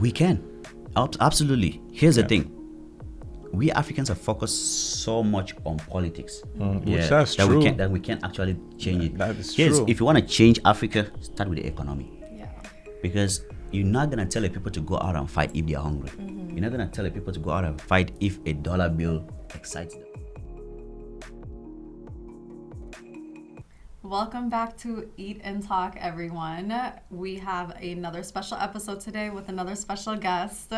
We can. Absolutely. Here's the thing. We Africans are focused so much on politics. Which that's that true. We can't actually change it. That is true. If you want to change Africa, start with the economy. Yeah. Because you're not gonna tell the people to go out and fight if they're hungry. You're not gonna tell the people to go out and fight if a dollar bill excites them. Welcome back to Eat and Talk, everyone. We have another special episode today with another special guest.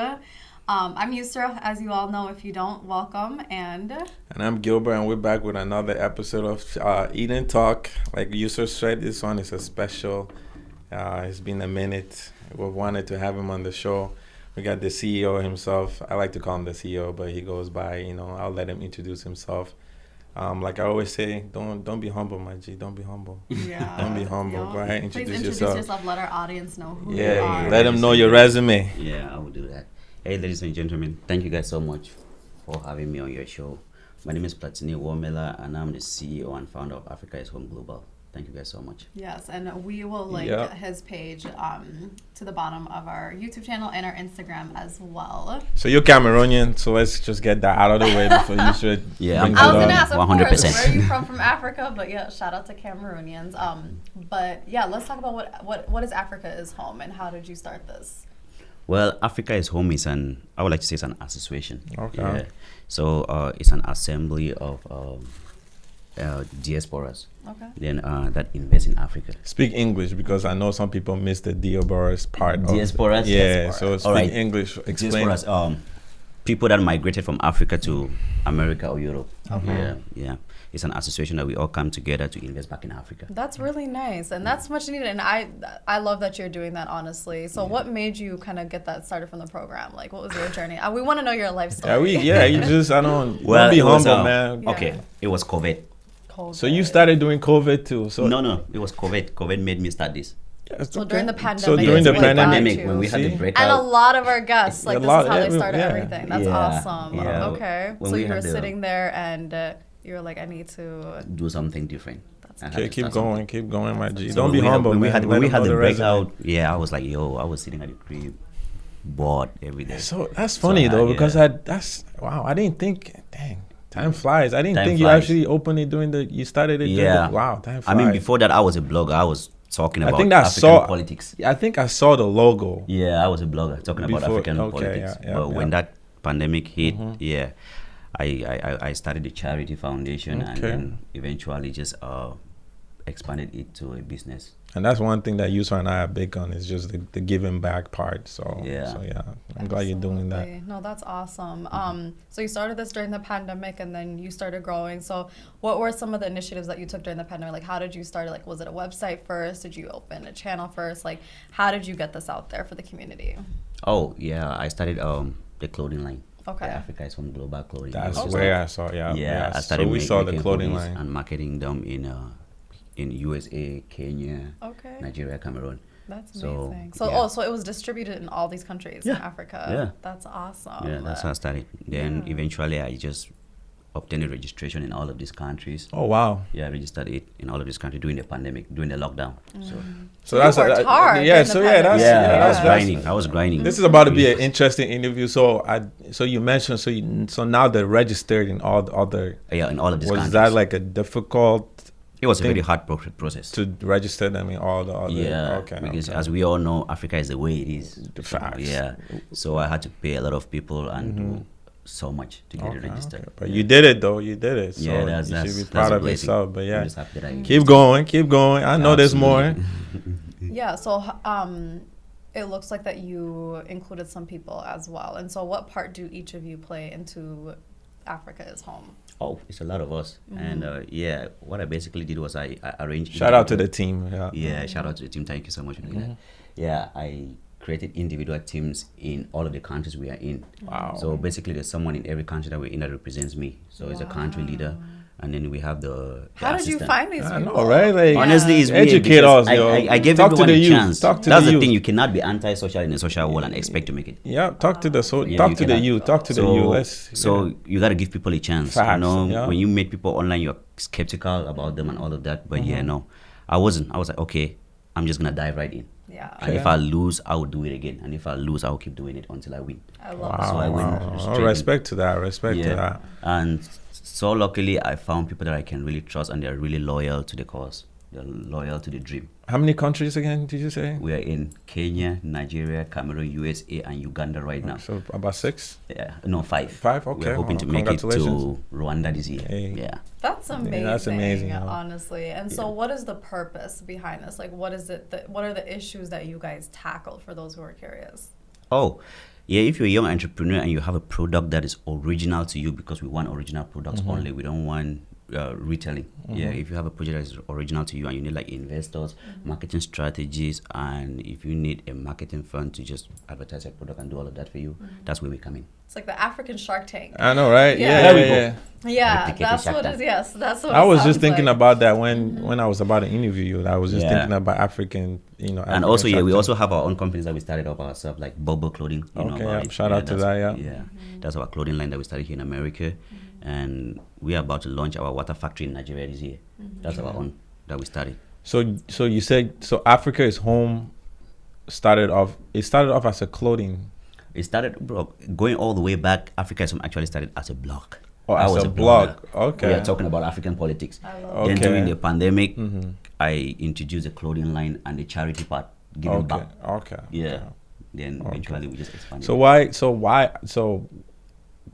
I'm Yusra, as you all know. If you don't, welcome. And I'm Gilbert, and we're back with another episode of Eat and Talk. Like Yusra said, this one is a special. It's been a minute. We wanted to have him on the show. We got the CEO himself. I like to call him the CEO, but he goes by, I'll let him introduce himself. Like I always say, don't be humble, my G. Don't be humble. yeah, Don't be humble. Go ahead, Please introduce introduce yourself. Let our audience know who you are. Let them know your resume. Yeah, I will do that. Hey, ladies and gentlemen, thank you guys so much for having me on your show. My name is Plateni Womela, and I'm the CEO and founder of Africa is Home Global. Thank you guys so much. Yes, and we will link his page to the bottom of our YouTube channel and our Instagram as well. So you're Cameroonian, so let's just get that out of the way before you should. Yeah, I was gonna ask, of 100%. course, where are you from Africa? But yeah, shout out to Cameroonians. But yeah, let's talk about what is Africa is Home and how did you start this? Well, Africa is Home is I would like to say it's an association. Okay. Yeah. So it's an assembly of diasporas. Okay. Then that invest in Africa. Speak English because I know some people miss the diasporas part. Diasporas? Yeah, so speak Alright. English. Explain. Diasporas, people that migrated from Africa to America or Europe. Okay. Yeah. It's an association that we all come together to invest back in Africa. That's really nice, and that's much needed. And I love that you're doing that, honestly. So, what made you kind of get that started from the program? Like, what was your journey? We want to know your life story. You just don't be it was, humble, man. Yeah. Okay, it was COVID. So you started doing COVID too. So No, it was COVID. COVID made me start this. So during the pandemic. So during the pandemic, when we had the breakout. And a lot of our guests, like, this is how they started everything. That's Yeah, awesome. yeah. Okay. When So we you were had the- sitting there and you were like, I need to do something different. Okay, keep going, my G. So Don't be humble, when man. we had the resume. breakout, I was like, I was sitting at the crib, bored every day. So that's funny though, because I didn't think, dang, time flies. I didn't Time think flies. you actually opened it you started it. Wow, time flies. I mean, before that, I was a blogger. I was talking about think I African saw- politics. I think I saw the logo. Yeah, I was a blogger talking about Before- African okay, politics. But when that pandemic hit, I started the charity foundation and then eventually just expanded it to a business. And that's one thing that Yusra and I are big on is just the giving back part. So I'm glad you're doing that. Absolutely. No, that's awesome. So you started this during the pandemic and then you started growing. So what were some of the initiatives that you took during the pandemic? Like, how did you start? Like, was it a website first? Did you open a channel first? Like, how did you get this out there for the community? Oh, yeah, I started the clothing line. Okay. Africa is Home Global Clothing. That's It was where I saw, I started so we saw the making clothing hoodies line. and marketing them in USA, Kenya, Okay. Nigeria, Cameroon. That's So, amazing. So, yeah. so it was distributed in all these countries in Africa. Yeah. That's awesome. Yeah, that's how I started. Then eventually I just obtained a registration in all of these countries. Oh wow! Yeah, I registered it in all of these countries during the pandemic, during the lockdown. So that's worked hard yeah. during the So pandemic. that's I was grinding. This is about to be an interesting interview. So you mentioned so now they're registered in all the other. Yeah, in all of these Was countries. that like a difficult? It was a thing very hard process. To register them in all the other. Yeah, because as we all know, Africa is the way it is. The facts. Yeah, so I had to pay a lot of people and do so much to get it registered. Okay. But you did it though. You did it. So Yeah, you should be that's proud a of blessing. yourself. But I'm yeah, just happy that I keep going. I know there's more. Yeah, so it looks like that you included some people as well. And so what part do each of you play into Africa is Home? Oh, it's a lot of us. And what I basically did was I arranged... Shout out to the team. Yeah, shout out to the team. Thank you so much for doing that. Yeah, I created individual teams in all of the countries we are in. Wow. So basically there's someone in every country that we're in that represents me. So it's a country leader. And then we have the How did you assistant. find these people? I know, right? Like, Honestly, it's weird educate because us, yo. I gave Talk to everyone the a youth. chance. Talk to That's the the youth. thing. You cannot be anti-social in a social world and expect to make it. Yeah, talk to the you talk to the cannot. youth. Talk to the youth. So you got to give people a chance. Facts, When you meet people online, you're skeptical about them and all of that. But no, I wasn't. I was like, okay, I'm just gonna dive right in. Yeah. And if I lose, I will do it again. And if I lose, I will keep doing it until I win. I love Wow, So I win wow. straight Respect to that. Respect to Yeah. that. And so luckily, I found people that I can really trust, and they're really loyal to the cause. They're loyal to the dream. How many countries again did you say? We are in Kenya, Nigeria, Cameroon, USA, and Uganda right now. So about 6? Yeah, no, 5. 5? Okay. We're hoping to Well, make it congratulations. to Rwanda this year. Hey. Yeah. That's amazing. that's amazing, huh? Honestly. And so, what is the purpose behind this? Like, what is it? What are the issues that you guys tackle for those who are curious? Oh, yeah, if you're a young entrepreneur and you have a product that is original to you, because we want original products only, we don't want retailing. Yeah, if you have a project that is original to you and you need like investors, marketing strategies, and if you need a marketing fund to just advertise a product and do all of that for you, that's where we come in. It's like the African Shark Tank. I know, right? Yeah. Yeah, There we yeah, go. yeah. Yeah, Replicated that's Shark what Tank. it is. Yes, that's what I it was just sounds thinking like. about that when I was about to interview you. I was just Yeah. thinking about African, And African also, yeah, Shark we Tank. also have our own companies that we started up ourselves, like Bubble Clothing. You know Okay, about yeah, it. shout out to that's- that, yeah. Yeah, that's our clothing line that we started here in America. And we are about to launch our water factory in Nigeria this year. That's our own that we started. So you said Africa is home. Started off as a clothing. It started, bro, going all the way back. Africa is Home actually started as a blog. Oh, I as was a blog. blogger. Okay. We are talking about African politics. I love Okay. Then during the pandemic, Mhm. I introduced the clothing line and the charity part, giving Okay. back. Okay. Yeah. Okay. Then eventually we just expanded. So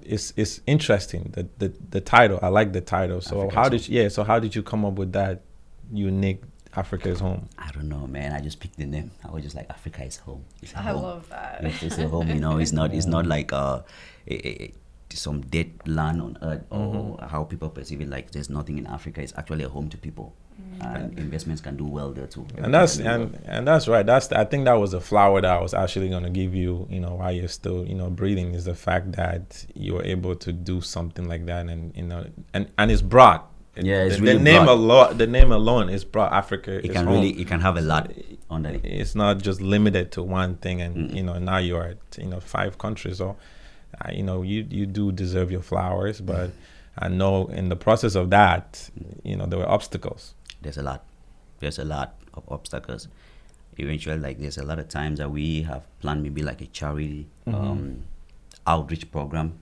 it's interesting the title. I like the title. So how did you come up with that unique Africa is Home? I don't know, man. I just picked the name. I was just like, Africa is home. It's a I home. love that. It's a home, It's not like some dead land on earth, or how people perceive it. Like there's nothing in Africa. It's actually a home to people, and investments can do well there too. And that's right. I think that was a flower that I was actually going to give you, while you're still, breathing, is the fact that you were able to do something like that, and it's broad. Yeah, it's the really name broad. The name alone is broad. Africa It is can home. it can have a lot under it. It's not just limited to one thing, and now you're at 5 countries. So, you do deserve your flowers, but I know in the process of that, there were obstacles. There's a lot of obstacles. Eventually, like there's a lot of times that we have planned maybe like a charity outreach program,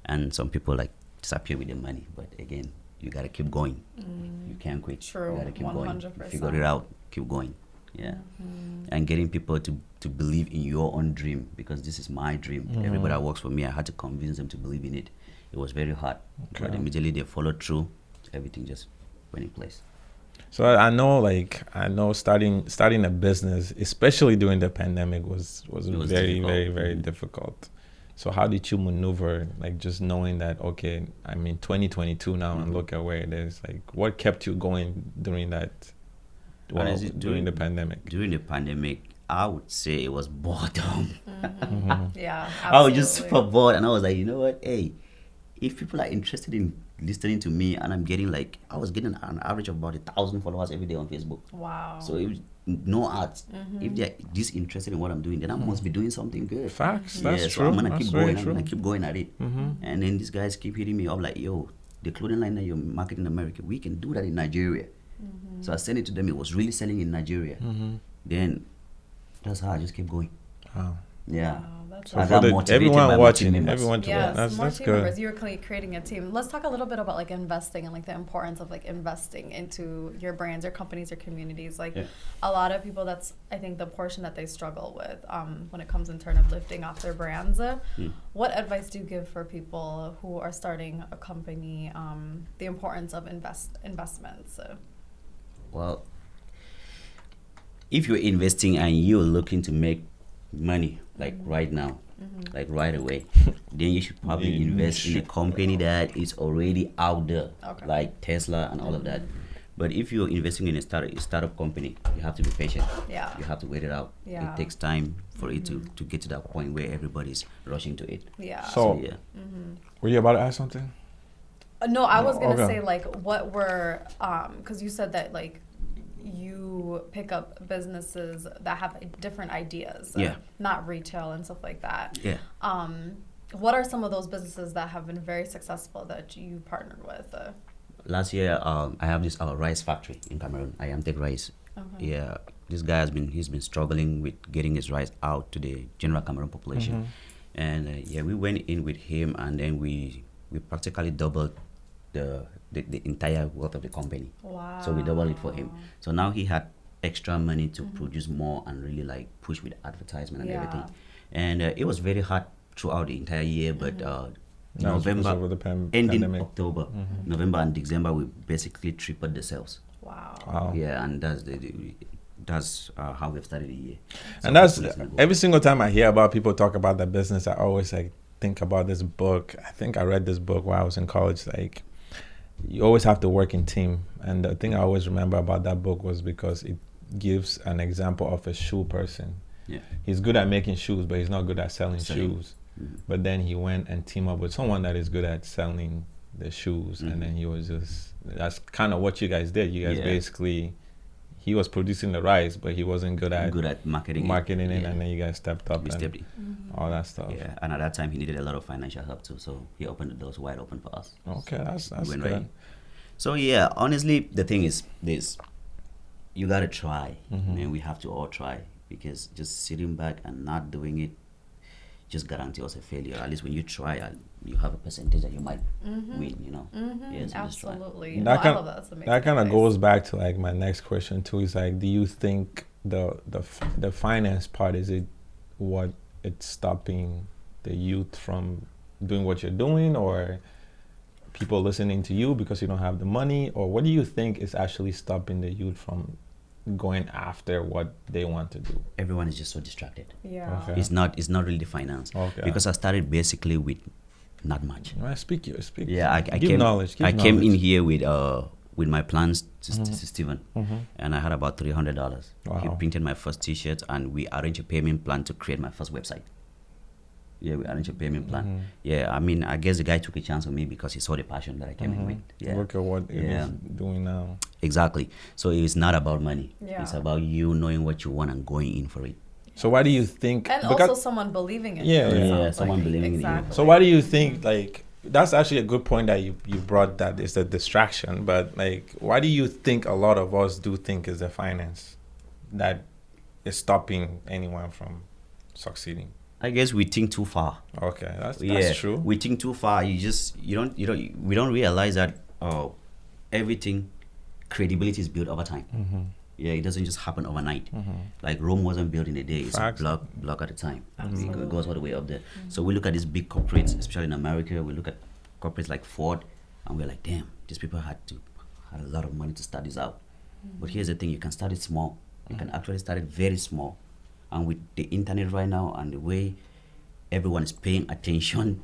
and some people like disappear with the money. But again, you gotta keep going. You can't quit. True, You gotta keep going. 100%. Figure it out. Keep going. Yeah. And getting people to believe in your own dream, because this is my dream. Everybody that works for me, I had to convince them to believe in it. It was very hard. Okay. But immediately they followed through, everything just went in place. So I know starting a business, especially during the pandemic, was very difficult. very very difficult. So how did you maneuver, like just knowing that, okay, I'm in 2022 now and look at where it is, like what kept you going during that, Honestly, during the pandemic? During the pandemic, I would say it was boredom. Yeah, I was just absolutely. super bored, and I was like, you know what? Hey, if people are interested in listening to me, and I was getting an average of about 1,000 followers every day on Facebook. Wow. So it was no ads. If they're this interested in what I'm doing, then I must be doing something good. Facts. Yeah, That's so true. I'm gonna That's keep very going. I'm true. gonna keep going at it. And then these guys keep hitting me up like, yo, the clothing line that you're marketing in America, we can do that in Nigeria. So I sent it to them. It was really selling in Nigeria. Then that's how I just kept going. Wow. Yeah. Wow, that's I For got the- motivated by everyone my watching, team members. everyone to Yes, that's more team good. members. You're creating a team. Let's talk a little bit about like investing and like the importance of like investing into your brands, your companies, your communities. Like a lot of people, that's I think the portion that they struggle with when it comes in turn of lifting off their brands. What advice do you give for people who are starting a company? The importance of investments. Well, if you're investing and you're looking to make money like right now, like right away, then you should probably You invest in a should. company that is already out there, Okay. like Tesla and all of that. But if you're investing in a startup company, you have to be patient. Yeah. You have to wait it out. Yeah. It takes time for it to get to that point where everybody's rushing to it. Yeah. So, yeah. were you about to ask something? No, I was gonna Okay. say like what were because you said that like you pick up businesses that have different ideas, Yeah. not retail and stuff like that. Yeah. What are some of those businesses that have been very successful that you partnered with? Last year, I have this rice factory in Cameroon. I am take rice. Okay. Yeah, this guy he's been struggling with getting his rice out to the general Cameroon population, and yeah, we went in with him, and then we practically doubled the entire wealth of the company. Wow. So we doubled it for him. So now he had extra money to produce more and really like push with advertisement and Yeah. everything. And it was very hard throughout the entire year, but That was because November, of the ending pandemic. October, November and December, we basically tripled the sales. Wow. Wow. Yeah, and that's how we've started the year. So And that's hopefully it's gonna go. every single time I hear about people talk about the business, I always like think about this book. I think I read this book while I was in college. Like, you always have to work in team. And the thing I always remember about that book was because it gives an example of a shoe person. Yeah. He's good at making shoes, but he's not good at selling Selling. shoes. But then he went and teamed up with someone that is good at selling the shoes, and then he was that's kind of what you guys did. You guys Yeah. basically, he was producing the rice, but he wasn't good at marketing it, Yeah. and then you guys stepped up We and stepped in. all that stuff. Yeah, and at that time he needed a lot of financial help too, so he opened the doors wide open for us. Okay, that's went good. right. So yeah, honestly, the thing is this: you gotta try, and we have to all try, because just sitting back and not doing it just guarantee us a failure. At least when you try, you have a percentage that you might win. You know. Yeah, so just try. Absolutely. That No, I kind- love that. That's amazing. That kind of advice. goes back to like my next question too. Is like, do you think the finance part, is it what it's stopping the youth from doing what you're doing, or people listening to you because you don't have the money, or what do you think is actually stopping the youth from going after what they want to do? Everyone is just so distracted. Yeah. Okay. It's not really the finance. Okay. Because I started basically with not much. Well, speak. Yeah, I give came. knowledge. Give I came in knowledge. here with my plans to Steven, and I had about $300. He Wow. printed my first T-shirt, and we arranged a payment plan to create my first website. Yeah, we arranged a payment plan. Yeah, I mean, I guess the guy took a chance on me because he saw the passion that I came in with. Yeah, Look at what it Yeah. is doing now. exactly. So it's not about money. Yeah. It's about you knowing what you want and going in for it. So why do you think? And because- also someone believing in Yeah, you. it yeah. sounds Someone like. believing in you. Exactly. So why do you think, like, that's actually a good point that you brought, that is the distraction, but like, why do you think a lot of us do think is the finance that is stopping anyone from succeeding? I guess we think too far. Okay, that's true. We think too far. We don't realize that everything, credibility is built over time. Yeah, it doesn't just happen overnight. Like Rome wasn't built in a day. It's Facts. a block at a time. It goes all the way up there. So we look at these big corporates, especially in America. We look at corporates like Ford, and we're like, damn, these people had a lot of money to start this out. But here's the thing: you can start it small. You can actually start it very small. And with the internet right now and the way everyone is paying attention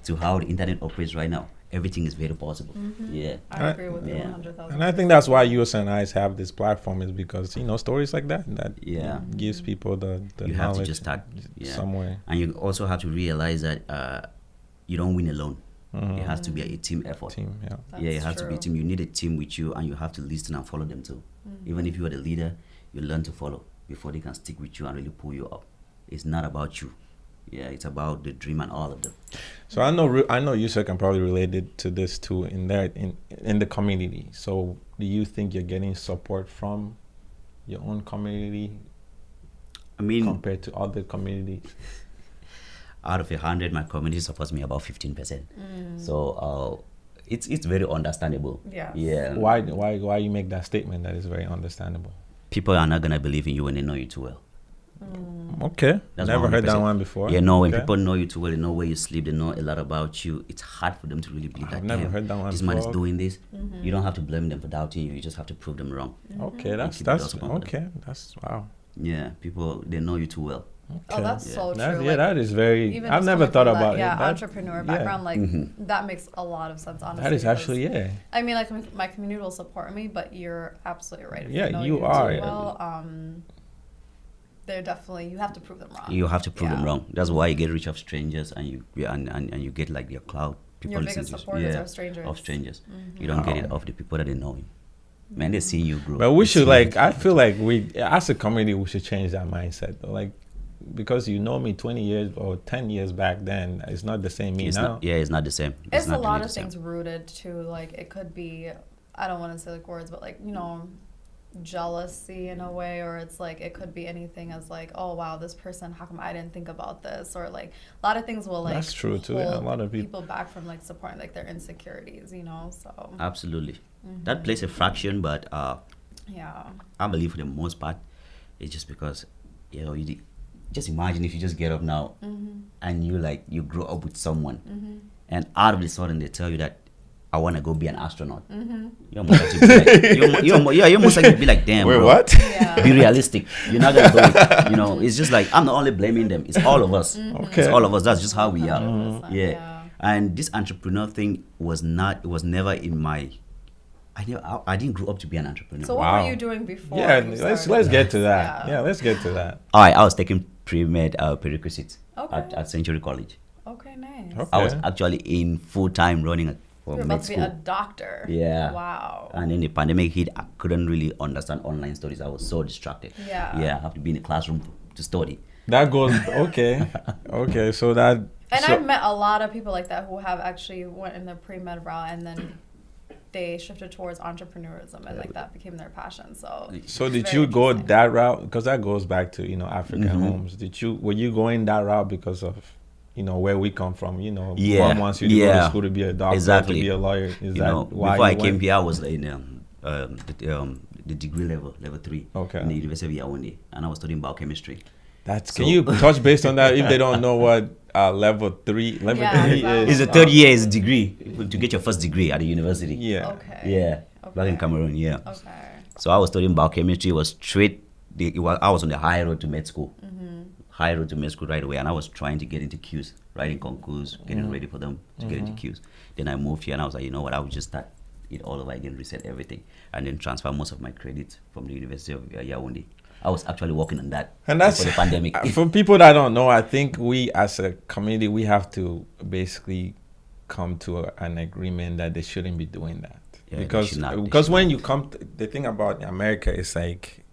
to how the internet operates right now, everything is very possible. Yeah. I agree with you Yeah. 100,000. And I think that's why Yusra and I have this platform, is because, stories like that Yeah. gives people the You have to knowledge just start. Yeah. somewhere. And you also have to realize that you don't win alone. It has to be a team effort. Team, yeah. Yeah, it That's has to be a true. team. You need a team with you, and you have to listen and follow them too. Even if you are the leader, you learn to follow before they can stick with you and really pull you up. It's not about you. Yeah, it's about the dream and all of them. So I know Yusra can probably relate it to this too, in the community. So do you think you're getting support from your own community I mean, compared to other communities? out of 100, my community supports me about 15%. So it's very understandable. Yes. Yeah. Why you make that statement that is very understandable? People are not gonna believe in you when they know you too well. Okay, That's never heard that 100%. one before. Yeah, no, when Okay. people know you too well, they know where you sleep, they know a lot about you. It's hard for them to really believe I've that. never "Damn, heard that one This man is before." doing this. You don't have to blame them for doubting you. You just have to prove them wrong. Okay, that's keep it gospel with okay. That's wow. Yeah, people, they know you too well. Oh, that's Yeah. so That's, true. yeah, Like, that is very. even I've just never coming thought from that, about yeah, it. That- entrepreneur yeah. background, like that makes a lot of sense. Honestly, That is because, actually I mean, like my community will support me, but you're absolutely right. If Yeah, know you do are. Well, they're definitely, you have to prove them wrong. You have to prove them Yeah. wrong. That's why you get rich of strangers, and you get like your cloud. People Your listen biggest to you. supporters Yeah, are strangers. of strangers. You don't get it off the people that they know you. Man, they see you grow. But we They should see you I feel like we, as a community, we should change that mindset. Like, because you know me 20 years or 10 years back then, it's not the same me It's now. not, yeah, it's not the same. It's a not lot really of the same. things rooted to, like, it could be, I don't want to say like words, but like, jealousy in a way, or it's like it could be anything as like, oh wow, this person, how come I didn't think about this, or like a lot of things will like That's true too. Yeah, a lot of people back from like supporting like their insecurities, you know. So Absolutely. That plays a fraction, but yeah, I believe for the most part, it's just because, you know, just imagine if you just get up now and you grow up with someone and out of the sudden they tell you that I want to go be an astronaut. You're most likely be like, you're most likely be like, damn, Wait, bro. what? Be realistic. You're not gonna do it. You know, it's just like I'm not only blaming them. It's all of us. Okay. It's all of us. That's just how we are. 100%, Yeah. And this entrepreneur thing was never in my. I didn't grow up to be an entrepreneur. So what Wow. were you doing before? Yeah, you let's started get to this? that. Yeah, let's get to that. All right, I was taking pre-med prerequisites Okay. at Century College. Okay, nice. Okay. I was actually in full-time running for You're med about to be school. a doctor. Yeah. Wow. And then the pandemic hit. I couldn't really understand online studies. I was so distracted. Yeah. Yeah, I have to be in the classroom to study. That goes okay. Okay, so that. And so, I've met a lot of people like that who have actually went in the pre-med route and then they shifted towards entrepreneurism and like that became their passion. So So it's did very you go interesting. that route? Because that goes back to African Mhm. homes. Were you going that route because of where we come from? Yeah, Mom wants you to go to yeah, school to be a doctor, exactly. to be a lawyer. Is You that know, why before I you came went? here, I was in the degree level 3 Okay. in the University of Yaoundé, and I was studying biochemistry. Can you touch based on that if they don't know what level 3 Yeah, is? exactly. It's the third year is a degree to get your first degree at the university. Yeah. Okay. Yeah, back in Okay. Cameroon. Yeah. Okay. So I was studying biochemistry. It was straight. I was on the high road to med school. High road to med school right away, and I was trying to get into Qs, writing concours, getting ready for them to get into Qs. Then I moved here, and I was like, you know what? I would just start it all over again, reset everything, and then transfer most of my credits from the University of Yaoundé. I was actually working on that And that's for the pandemic. for people that don't know. I think we as a community we have to basically come to an agreement that they shouldn't be doing that. Yeah, they because should not, they because should when not. you come the thing about America is like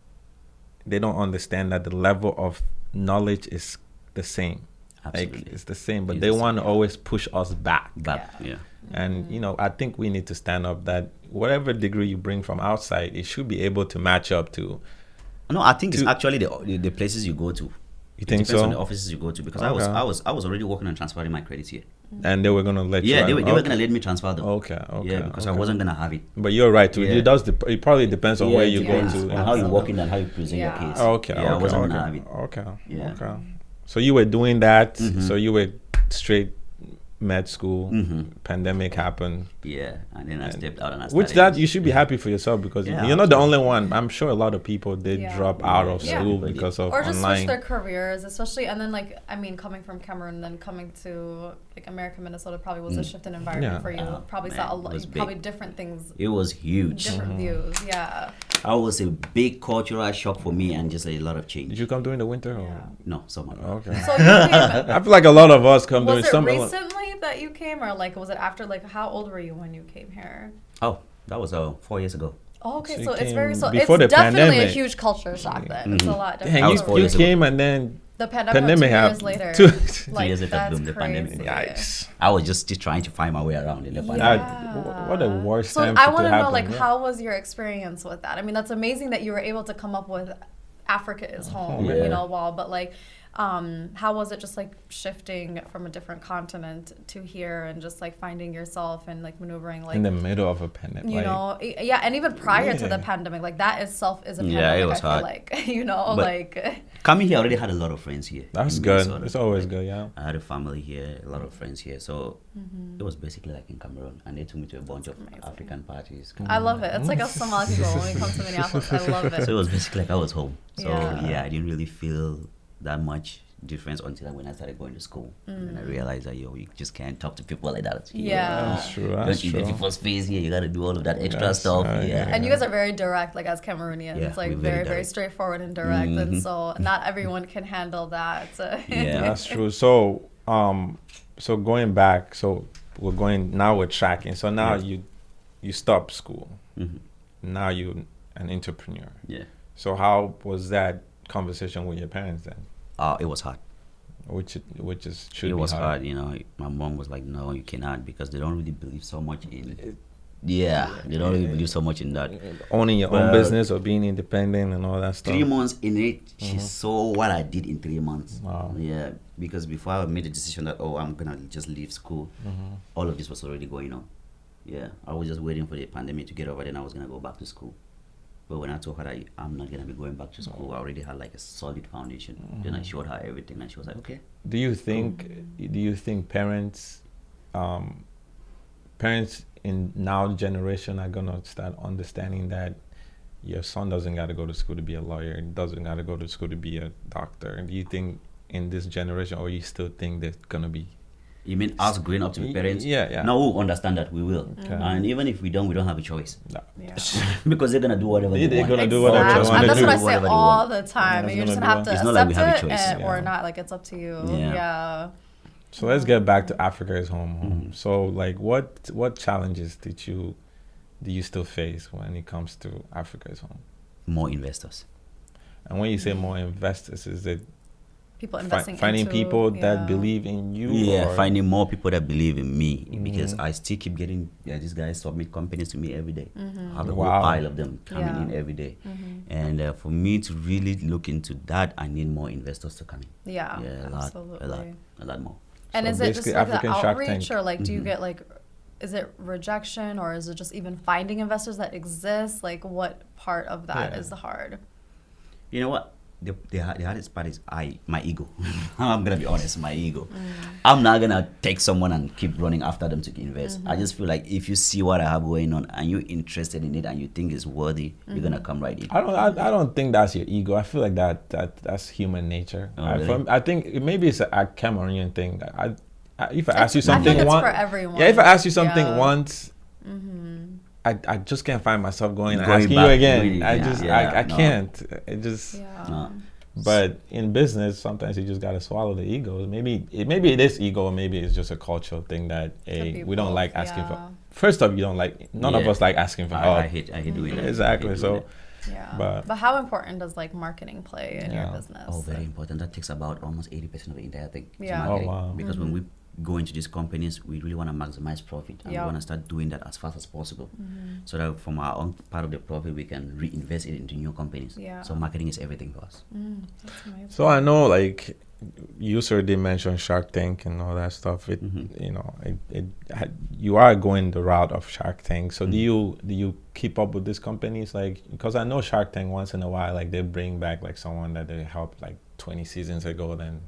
they don't understand that the level of knowledge is the same. Absolutely. Like it's the same, but It's they the same, want to yeah. always push us back. But yeah. And I think we need to stand up that whatever degree you bring from outside, it should be able to match up to. No, I think it's actually the places you go to. You It think depends so? on the offices you go to, because Okay. I was already working on transferring my credits here. And they were gonna let you. Yeah, they were okay. gonna let me transfer them. Okay. Yeah, because I okay. wasn't gonna have it. But you're right too. Yeah. It probably depends on where you go depends to. on how you walk in Absolutely. and how you present Yeah. your case. Okay. Yeah, I okay, wasn't okay, gonna have it. Okay. Yeah. Okay. So you were doing that. Mhm. So you were straight med school. Mhm. Pandemic happened. Yeah, and then I stepped out and I started. Which that you should be happy for yourself because Yeah, you're not the only one. I'm sure a lot of people did Yeah. drop out of Yeah. school Yeah. because of Or just online. switch their careers, especially, and then like I mean, coming from Cameroon and then coming to like America, Minnesota probably was a shift in environment Yeah. for you. Probably Man, saw a it lot, was big. probably different things, It was huge. different views. Yeah. I was a big cultural shock for me and just a lot of change. Did you come during the winter? Or? Yeah. No, summer. Okay. So you came. I feel like a lot of us come during Was it summer. recently that you came, or like was it after? Like, how old were you when you came here? Oh, that was 4 years ago. Oh, okay, So so you it's very came so before it's the definitely a pandemic. huge culture shock. Then it's a Mhm. lot Dang, different. That was you, 4 you years ago. came and then The pandemic, Pandemic 2 years happened. later. 2 Like, years later, that's boom, the pandemic. crazy. yikes. I was just trying to find my way around in the pandemic. Yeah. What a worst So time I to want to know, happen, like, yeah. how was your experience with that? I mean, that's amazing that you were able to come up with Africa is home, Yeah. you know, wall. But like, how was it just like shifting from a different continent to here and just like finding yourself and like maneuvering like in the middle of a pandemic. you know, yeah, and even prior to the Yeah. pandemic, like that itself is a Yeah, pandemic. it was I feel hard. like you know, But- like Coming here, I already had a lot of friends here. That's in good. Minnesota. It's always Like, good, yeah. I had a family here, a lot of friends here. So it was basically like in Cameroon. And they took me to a bunch of Amazing. African parties. I love it. It's like a Somali people when we come to Minneapolis. I love it. So it was basically like I was home. So Yeah. yeah, I didn't really feel that much difference until when I started going to school. And I realized that you just can't talk to people like that. here. Yeah. That's true. Don't That's invade true. people's face here. You got to do all of that extra That's stuff. right, Yeah. yeah. And you guys are very direct, like as Cameroonians, Yeah, like we're very very, very direct. straightforward and direct, and Mhm. so not everyone can handle that. Yeah. That's true. So, so going back, so we're tracking. So now Yeah. you stop school. Mhm. Now you're an entrepreneur. Yeah. So how was that conversation with your parents then? It was hard. Which should It be was hard. hard, you know. My mom was like, "No, you cannot," because they don't really believe so much in Yeah, they don't really believe so much in that. Owning your own Well, business or being independent and all that stuff. 3 months in it, she saw what I did in 3 months. Wow. Yeah, because before I made the decision that, oh, I'm gonna just leave school, all of this was already going on. Yeah, I was just waiting for the pandemic to get over, then I was gonna go back to school. But when I told her that I'm not gonna be going back to school, I already had like a solid foundation. Then I showed her everything, and she was like, okay. Do you think parents in now generation are gonna start understanding that your son doesn't got to go to school to be a lawyer, and doesn't got to go to school to be a doctor? And do you think in this generation, or you still think there's gonna be? You mean us growing up to be parents? Yeah. No, we'll understand that, we will. Okay. And even if we don't have a choice. No. Yeah. Because they're gonna do whatever they They're want. gonna do whatever they Exactly. want And to that's do. what I say Whatever they all want. the time. Yeah, You're just it's gonna have to It's not like we have a accept choice. it Yeah. or not. Like it's up to you. Yeah. Yeah. So let's get back to Africa is home. So like, what challenges do you still face when it comes to Africa is home? More investors. And when you say more investors, is it People investing finding into, people yeah. that believe in you? Yeah, or- finding more people that believe in me, because I still keep getting these guys submit companies to me every day. I have a whole Wow. pile of them coming Yeah. in every day. And for me to really look into that, I need more investors to come in. Yeah, Yeah, absolutely. a lot more. And So is it just basically like the African Shark outreach, Tank. or like do you get like, is it rejection, or is it just even finding investors that exist? Like what part of that Yeah. is the hard? You know what? The hardest part is my ego. I'm gonna be honest, my ego. I'm not gonna take someone and keep running after them to invest. I just feel like if you see what I have going on and you're interested in it and you think it's worthy, you're gonna come right in. I don't think that's your ego. I feel like that's human nature. Oh, really? I think maybe it's a Cameroonian thing. If I ask you I think something it's once, for everyone. yeah, if I ask you something Yeah. once, I just can't find myself going and Going asking back you again. doing it, I yeah. just Yeah, I no. can't. It just. Yeah. No. But in business, sometimes you just gotta swallow the egos. Maybe it is ego, or maybe it's just a cultural thing that be we don't both, like asking yeah. for. First off, you don't like. None of Yeah. us like asking for I help. hate doing that. Exactly. I hate So. doing that. Yeah. But- But how important does like marketing play in your Yeah. business? Oh, very important. That takes about almost 80% of the entire thing. is Yeah. marketing. Oh, wow. Because when we go into these companies, we really want to maximize profit, and Yeah. we want to start doing that as fast as possible, so that from our own part of the profit we can reinvest it into new companies. Yeah. So marketing is everything for us. That's amazing. So I know, like, Yusra did mention Shark Tank and all that stuff. You are going the route of Shark Tank. So do you keep up with these companies? Like, because I know Shark Tank once in a while, like they bring back like someone that they helped like 20 seasons ago, then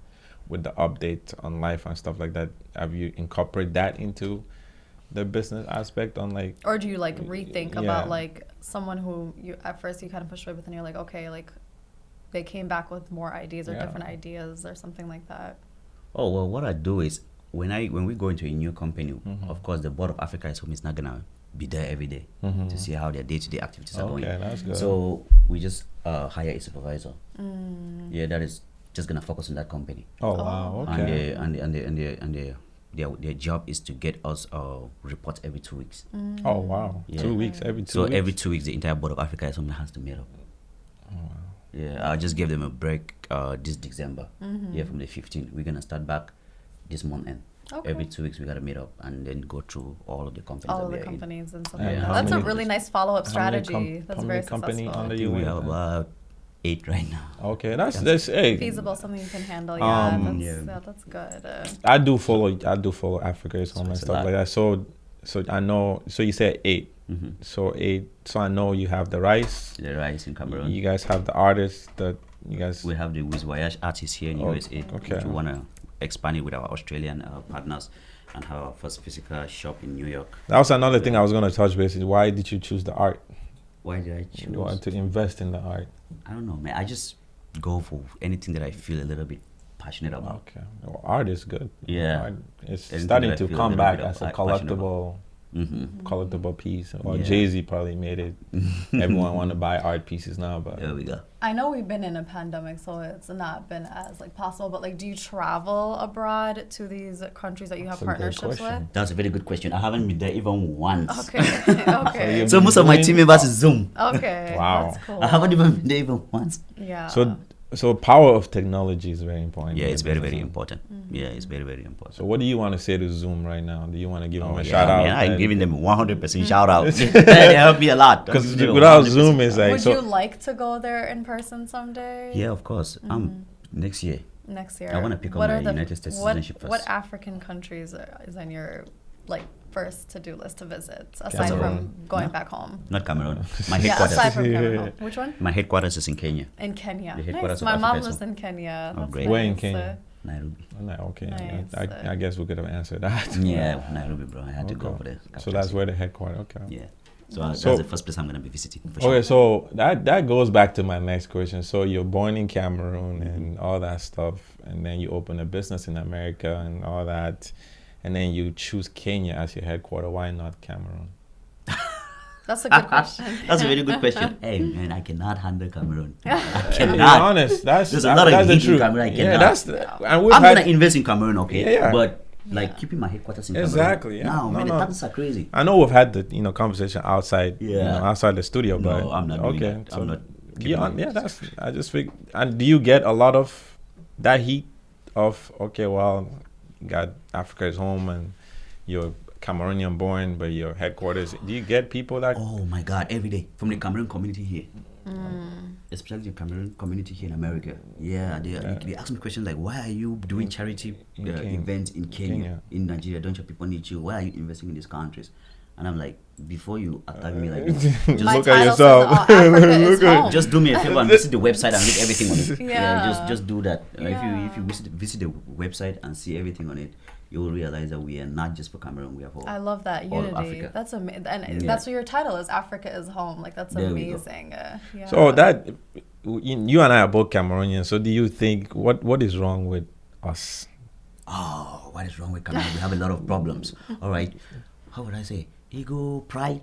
with the update on life and stuff like that. Have you incorporated that into the business aspect on like? Or do you like rethink Yeah. about like someone who you at first you kind of pushed away, but then you're like, okay, like they came back with more ideas or Yeah. different ideas or something like that. Oh well, what I do is when we go into a new company, of course the board of Africa is Home is not gonna be there every day to see how their day-to-day activities are going. Okay, that's good. So we just hire a supervisor. Yeah, that is just gonna focus on that company. Oh wow, okay. And their job is to get us reports every 2 weeks. Oh wow, Yeah. 2 weeks every 2 So weeks. every 2 weeks, the entire board of Africa is something has to meet up. Yeah, I just gave them a break this December. Yeah, from the 15th. We're gonna start back this month end. Okay. Every 2 weeks we gotta meet up and then go through all of the companies All that of we the are in. companies and stuff Yeah. like that. How That's a many- really nice follow-up how many strategy. That's how very many company successful. under I you think we with have that? about 8 right now. Okay, that's hey. Feasible, something you can handle. Yeah, Yeah. that's good. I do follow Africa's Home and it's a stuff lot. like that. So I know. So you said 8. So 8. So I know you have the rice. The rice in Cameroon. You guys have the artists that you guys. We have the Wiz Voyage artists here in Oh, USA. okay. Which we wanna expand it with our Australian partners and have our first physical shop in New York. That was another thing I was gonna touch base. Is why did you choose the art? Why did I choose? You wanted to invest in the art. I don't know, man. I just go for anything that I feel a little bit passionate about. Okay, well, art is good. Yeah. Art is Anything starting that I to feel a come little back bit of as a passion about. collectible. Mm-hmm. Collectible piece, or Yeah. Jay-Z probably made it. Everyone want to buy art pieces now, but There we go. I know we've been in a pandemic, so it's not been as like possible. But like, do you travel abroad to these countries that you have That's a good partnerships with? question. That's a very good question. I haven't been there even once. Okay. Okay. So most of my Doing- team members is Zoom. Okay. Wow. That's cool. I haven't even been there even once. Yeah. so So power of technology is very important. Yeah, in it's your very, business, very huh? important. Yeah, it's very, very important. So what do you want to say to Zoom right now? Do you want to give them a yeah, shout out? man, I'm giving them 100% shout out. They help me a lot. Because Don't without 100% Zoom, it's like Would so. you like to go there in person someday? Yeah, of course. Next year. Next year. I wanna pick up What my are the- United States what- citizenship first. What African countries is on your like first to-do list to visit aside Cameroon. from going No. back home? Not Cameroon. My Yeah, headquarters. aside from Cameroon. Which one? My headquarters is in Kenya, In Kenya. The Nice. headquarters of My mom Africa lives is in Kenya. Oh, That's great. Where in nice. Kenya? Nairobi. Okay, Nice. I guess we could have answered that. Yeah, Nairobi, bro. I had to go Okay. for the So capital that's city. where the headquarters. Okay. Yeah. So, So- that's the first place I'm gonna be visiting. For sure. Okay, so that goes back to my next question. So you're born in Cameroon and all that stuff, and then you open a business in America and all that, and then you choose Kenya as your headquarters. Why not Cameroon? That's a good question. That's a very good question. Hey man, I cannot handle Cameroon. I To be cannot. honest, that's There's a lot of that's the heat in truth. Cameroon, I Yeah, cannot. that's and we've I'm had. gonna invest in Cameroon, okay? Yeah. But like Yeah. keeping my headquarters in Exactly, yeah. Cameroon. No, man, No. the taxes are crazy. I know we've had the conversation outside, Yeah. outside the studio, No, but I'm not doing okay. that. So I'm not keeping yeah, my- yeah, that's I just think. And do you get a lot of that heat of okay, well, got Africa is home and you're Cameroonian born, but your headquarters. Do you get people that? Oh my God, every day from the Cameroon community here. Especially the Cameroon community here in America. Yeah, they ask me questions like, why are you doing charity in Kenya. events in Kenya, Kenya. in Nigeria? Don't your people need you? Why are you investing in these countries? And I'm like, before you attack me like this, just My look title at says, yourself. Africa is Look at- home. just do me a favor and visit the website and read everything on it. Yeah. Just do that. If Yeah. you visit the website and see everything on it, you will realize that we are not just for Cameroon, we are for I love that all of unity. Africa. That's amazing, and Yeah. that's what your title is. Africa is home. Like that's There we go. amazing. Yeah. So that you and I are both Cameroonians. So do you think what is wrong with us? Oh, what is wrong with Cameroon? We have a lot of problems. All right. How would I say? Ego, pride,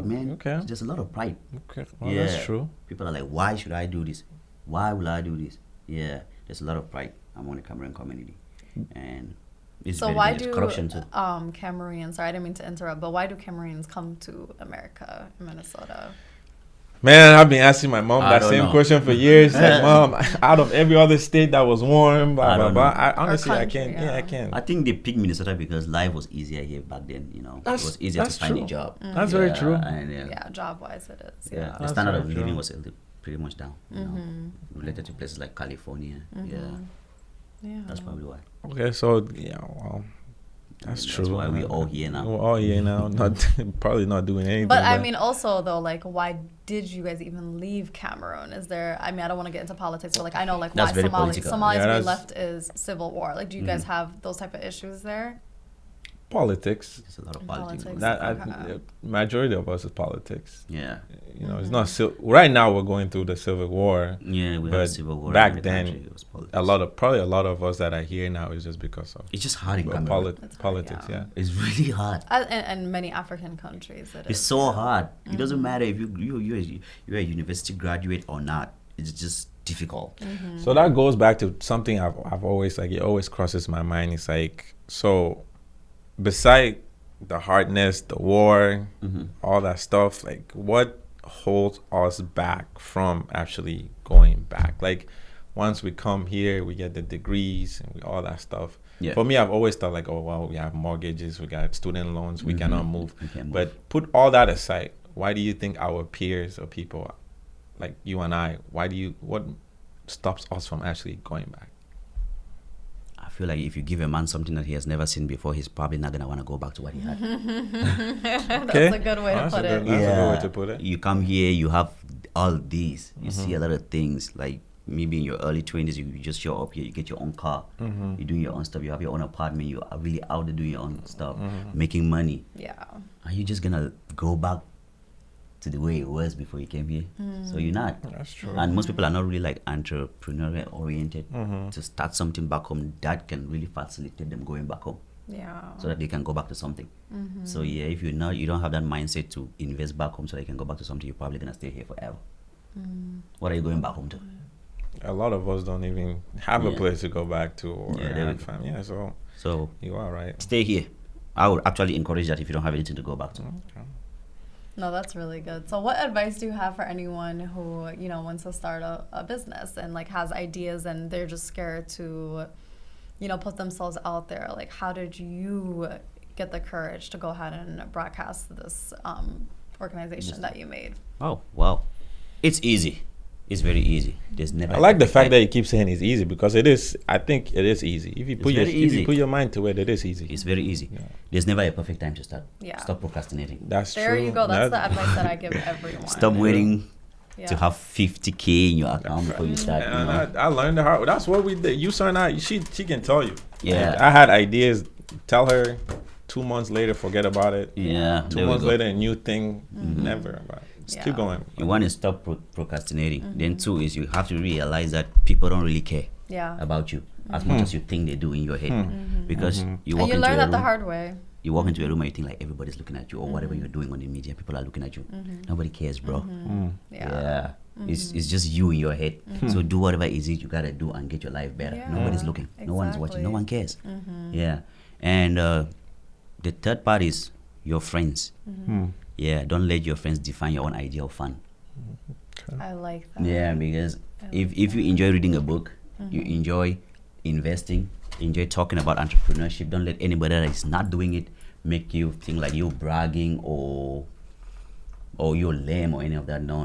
man. okay. There's a lot of pride. Okay, well, that's true. People are like, why should I do this? Why will I do this? Yeah, there's a lot of pride among the Cameroon community, and it's So very why dangerous. do Corruption too. Cameroonians? Sorry, I didn't mean to interrupt, but why do Cameroonians come to America, Minnesota? Man, I've been asking my mom I that don't same know. question for years. Like, Mom, out of every other state that was warm, blah I blah don't blah. know. I honestly, I country, can't. Yeah, I yeah. can't. I think they picked Minnesota because life was easier here back then. You know, it was easier to find a job. That's very true. And Yeah, job wise, it is. yeah, Yeah. the That's standard very of living true. was pretty much down. You know, related to places like California. Yeah, Yeah. that's probably why. Okay, so yeah, well, that's true. That's why we're all here now. We're all here now. Not probably not doing anything. But I mean, also though, like, why did you guys even leave Cameroon? Is there? I mean, I don't want to get into politics, but like, I know like That's why very Somalia political. Somalia's Yeah, being that's- left is civil war. Like, do you guys have those type of issues there? politics. There's a lot of politics. Politics. That Okay. majority of us is politics. Yeah, You know, it's not right now. We're going through the civil war. yeah, we But had civil war. back in the then, country. It was politics. Probably a lot of us that are here now is just because of It's just hard in Cameroon. It's hard, politics. yeah. Yeah. It's really hard. And many African countries. It's so hard. It doesn't matter if you're a university graduate or not. It's just difficult. So that goes back to something I've always like. It always crosses my mind. It's like, so beside the hardness, the war, all that stuff, like what holds us back from actually going back? Like once we come here, we get the degrees and all that stuff. Yeah. For me, I've always thought like, oh well, we have mortgages, we got student loans, we cannot move. We can't move. But put all that aside, why do you think our peers or people like you and I, what stops us from actually going back? I feel like if you give a man something that he has never seen before, he's probably not gonna want to go back to what he had. That's Okay. a good way to That's put a it. good- That's a good way to put it. You come here, you have all these. You see a lot of things. Like maybe in your early 20s, you just show up here, you get your own car, you're doing your own stuff, you have your own apartment, you are really out there doing your own stuff, making money. Yeah. Are you just gonna go back to the way it was before you came here? So you're not. That's true. And most people are not really like entrepreneurial oriented to start something back home that can really facilitate them going back home Yeah. so that they can go back to something. So yeah, if you don't have that mindset to invest back home so that you can go back to something, you're probably gonna stay here forever. What are you going back home to? A lot of us don't even have a Yeah. place to go back to or Yeah, there we have go. family. Yeah, so So you are right. stay here. I would actually encourage that if you don't have anything to go back to. Okay. No, that's really good. So what advice do you have for anyone who, wants to start a business and like has ideas and they're just scared to, put themselves out there? Like, how did you get the courage to go ahead and broadcast this organization that you made? Oh, wow. It's easy. It's very easy. There's never. I like the fact that you keep saying it's easy because it is. I think it is easy. If you put your mind to it, it is easy. It's very easy. Yeah. There's never a perfect time to start. Yeah. Stop procrastinating. That's There true. you go. That's the advice that I give everyone. Stop waiting Yeah. to have 50K in your account before you start. And I learned the hard way. That's what we did. Yusra and I, she can tell you. Yeah. Like, I had ideas. Tell her 2 months later, forget about it. Yeah. 2 there we months go. later, a new thing. Never about it. Just keep Yeah. going. You want to stop procrastinating. Then 2 is you have to realize that people don't really care Yeah. about you as much as you think they do in your head. Because you walk And you into learn a that room, the hard way. you walk into a room and you think like everybody's looking at you or whatever you're doing on the media, people are looking at you. Nobody cares, bro. Yeah. It's just you in your head. So do whatever it is you gotta do and get your life better. Yeah, Nobody's looking. No one's watching. No exactly. one cares. Yeah. And the third part is your friends. Yeah. Don't let your friends define your own idea of fun. I like that. Yeah, because I if you enjoy reading a book, you enjoy investing, enjoy talking about entrepreneurship, don't let anybody that is not doing it make you think like you're bragging or you're lame or any of that. No.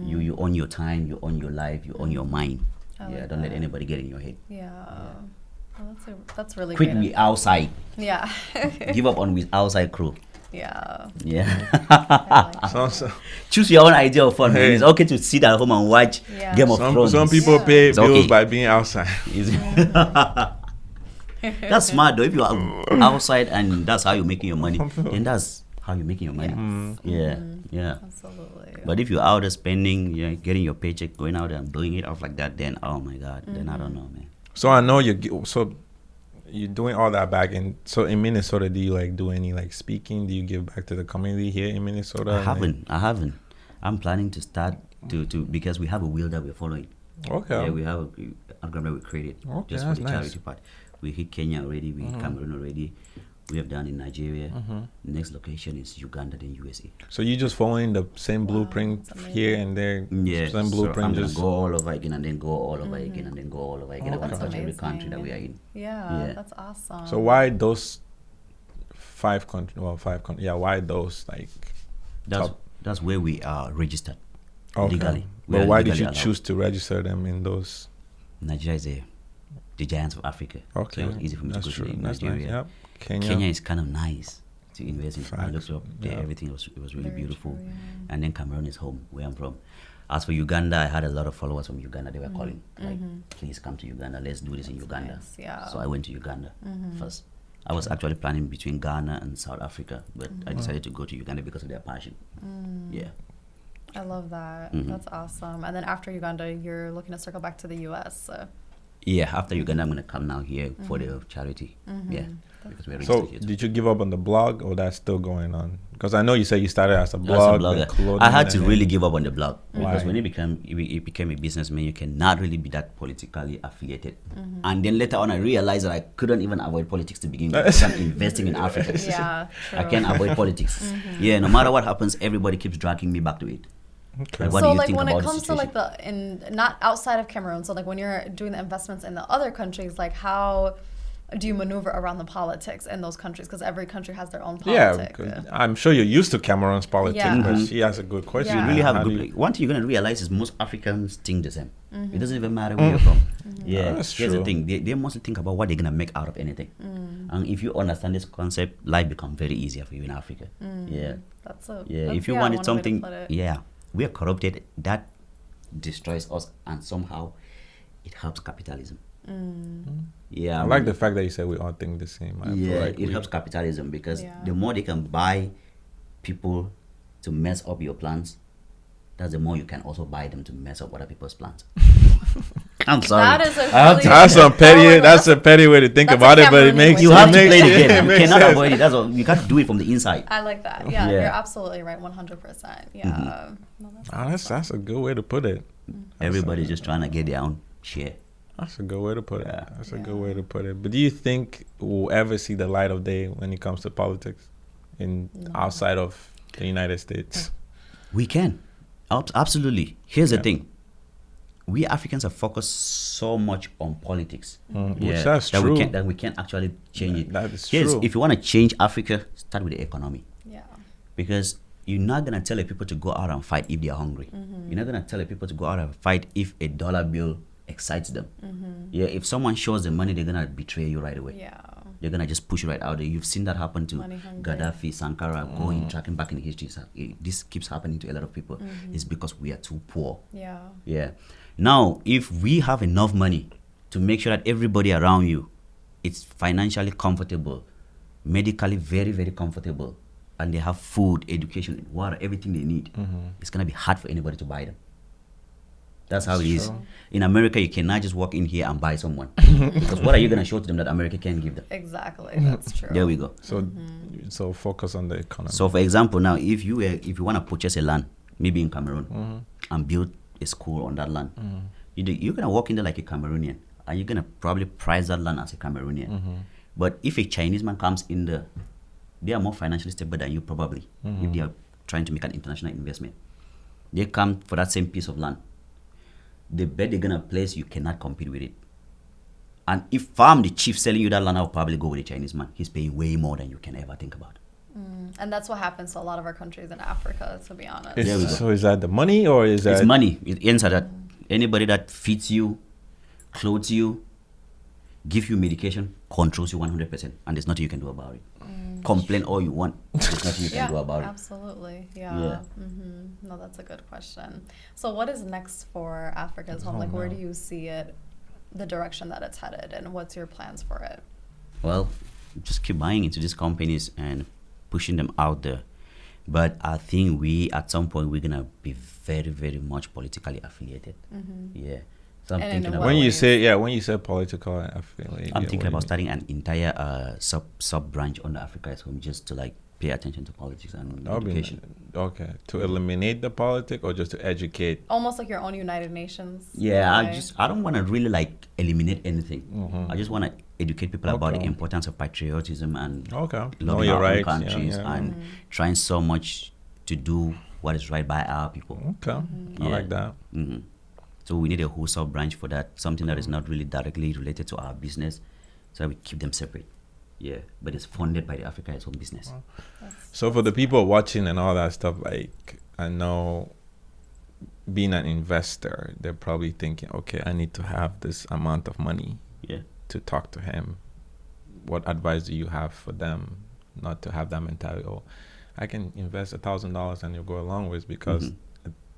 You own your time, you own your life, you own your mind. I Yeah, like don't let that. anybody get in your head. Yeah. Well, that's really Quit great. with outside. Yeah. Give up on with outside crew. Yeah. Yeah. I like that. So, Choose your own idea of fun. Hey. It's okay to sit at home and watch Yeah. Game of Thrones. some people Yeah. pay It's bills okay. by being outside. That's smart though. If you are outside and that's how you're making your money, then that's how you're making your money. Yes. Yeah. Absolutely. But if you're out there spending, getting your paycheck, going out there and blowing it off like that, then oh my God, then I don't know, man. So I know you're doing all that back in. So in Minnesota, do you like do any like speaking? Do you give back to the community here in Minnesota? I haven't. I'm planning to start to because we have a wheel that we're following. Okay. Yeah, we have a program that we created Okay, just for that's the nice. charity part. We hit Kenya already, we hit Cameroon already. We have done in Nigeria. Next location is Uganda, then USA. So you just following the same blueprint that's here and there. Yeah, Same so blueprint. I'm gonna just go all over again and then go all over again and then go all over again. I want to That's touch every country that we are amazing. in. Yeah, Yeah. that's awesome. So why those 5 countries? Well, 5 countries. Yeah, why those like? That's where we are registered Okay. legally. We But are why did legally you allowed. choose to register them in those? Nigeria is the giants of Africa. Okay, So it was easy for me that's to go true. to That's Nigeria. nice. Yep. Kenya is kind of nice to invest in. I Facts. looked up there, Yeah. everything it was really Very beautiful. true, yeah. And then Cameroon is home, where I'm from. As for Uganda, I had a lot of followers from Uganda. They were calling, like, please come to Uganda. Let's do this in Uganda. Nice, yeah. So I went to Uganda first. I was actually planning between Ghana and South Africa, but I decided to go to Uganda because of their passion. Yeah. I love that. Mhm. That's awesome. And then after Uganda, you're looking to circle back to the U.S. Yeah, after Uganda, I'm going to come now here for the charity. Yeah. Because we're So registered here too. did you give up on the blog, or that's still going on? Because I know you said you started as a As a blog. blogger, then clothing, I had to and then- really give up on the blog because Why? when it became a businessman, you cannot really be that politically affiliated. And then later on, I realized that I couldn't even avoid politics to begin with. because I'm investing in Africa. Yeah, true. I can't avoid politics. Yeah, no matter what happens, everybody keeps dragging me back to it. Okay. Like, what so do you like think when about it the comes to like situation? not outside of Cameroon, so like when you're doing the investments in the other countries, like how do you maneuver around the politics in those countries? Because every country has their own Yeah, politics. because I'm sure you're used to Cameroon's politics, Yeah. but she has a good question. Yeah. You really have a How good do play. you- One thing you're gonna realize is most Africans think the same. It doesn't even matter where you're from. Yeah, That's here's true. the thing: they mostly think about what they're gonna make out of anything. And if you understand this concept, life becomes very easier for you in Africa. Yeah, That's a yeah. that's, If you yeah, wanted one way to something, put it. yeah, we are corrupted. That destroys us, and somehow it helps capitalism. Yeah, I like the fact that you said we all think the same. I feel yeah, like it we- helps capitalism because Yeah. the more they can buy people to mess up your plans, that's the more you can also buy them to mess up other people's plans. I'm sorry. That is a I have really- to- That's some petty. Oh, that's a petty way to think that's about a it, but it Cameroonian makes way you to have it to makes, play the it game. You makes cannot sense. avoid it. That's all. You got to do it from the inside. I like that. Yeah, Yeah. you're absolutely right, 100%. Yeah. No, That's a good way to put it. Everybody's just trying to get their own share. That's a good way to put it. Yeah. That's a good way to put it. But do you think we'll ever see the light of day when it comes to politics, in outside of the United States? We can. Absolutely. Here's the thing. We Africans are focused so much on politics. Which that's that true. We can't actually change it. That is Here's, true. if you want to change Africa, start with the economy. Yeah. Because you're not going to tell the people to go out and fight if they're hungry. You're not going to tell the people to go out and fight if a dollar bill excites them. Yeah, if someone shows them money, they're going to betray you right away. Yeah. They're going to just push you right out there. You've seen that happen to Money hungry. Gaddafi, Sankara, tracking back in history. This keeps happening to a lot of people. It's because we are too poor. Yeah. Yeah. Now, if we have enough money to make sure that everybody around you is financially comfortable, medically very, very comfortable, and they have food, education, water, everything they need, it's going to be hard for anybody to buy them. That's how it is. In America, you cannot just walk in here and buy someone. Because what are you going to show to them that America can't give them? Exactly. That's true. There we go. So focus on the economy. So, for example, now, if you want to purchase a land, maybe in Cameroon, and build a school on that land, you're going to walk in there like a Cameroonian, and you're going to probably price that land as a Cameroonian. But if a Chinese man comes in there, they are more financially stable than you probably, if they are trying to make an international investment. They come for that same piece of land. The bet they're going to place, you cannot compete with it. And if I'm the chief selling you that land, I'll probably go with a Chinese man. He's paying way more than you can ever think about. And that's what happens to a lot of our countries in Africa, to be honest. There we go. So is that the money or is that... It's money. It ends at that. Anybody that feeds you, clothes you, gives you medication, controls you 100%. And there's nothing you can do about it. Complain all you want. There's nothing you can do about it. Absolutely. Yeah. No, that's a good question. So what is next for Africa's Home? Like, where do you see it, the direction that it's headed, and what's your plans for it? Well, just keep buying into these companies and pushing them out there. But I think at some point, we're going to be very, very much politically affiliated. Yeah. So I'm thinking about... When you say political affiliate... I'm thinking about starting an entire sub-branch on the Africa's Home just to like pay attention to politics and education. Okay. To eliminate the politic or just to educate? Almost like your own United Nations. Yeah, I don't want to really like eliminate anything. I just want to educate people about the importance of patriotism and loving our own countries and trying so much to do what is right by our people. Okay. I like that. So we need a wholesale branch for that, something that is not really directly related to our business, so that we keep them separate. Yeah, but it's funded by the Africa's Home business. So for the people watching and all that stuff, like, I know being an investor, they're probably thinking, okay, I need to have this amount of money to talk to him. What advice do you have for them not to have that mentality? Oh, I can invest $1,000 and you'll go a long ways, because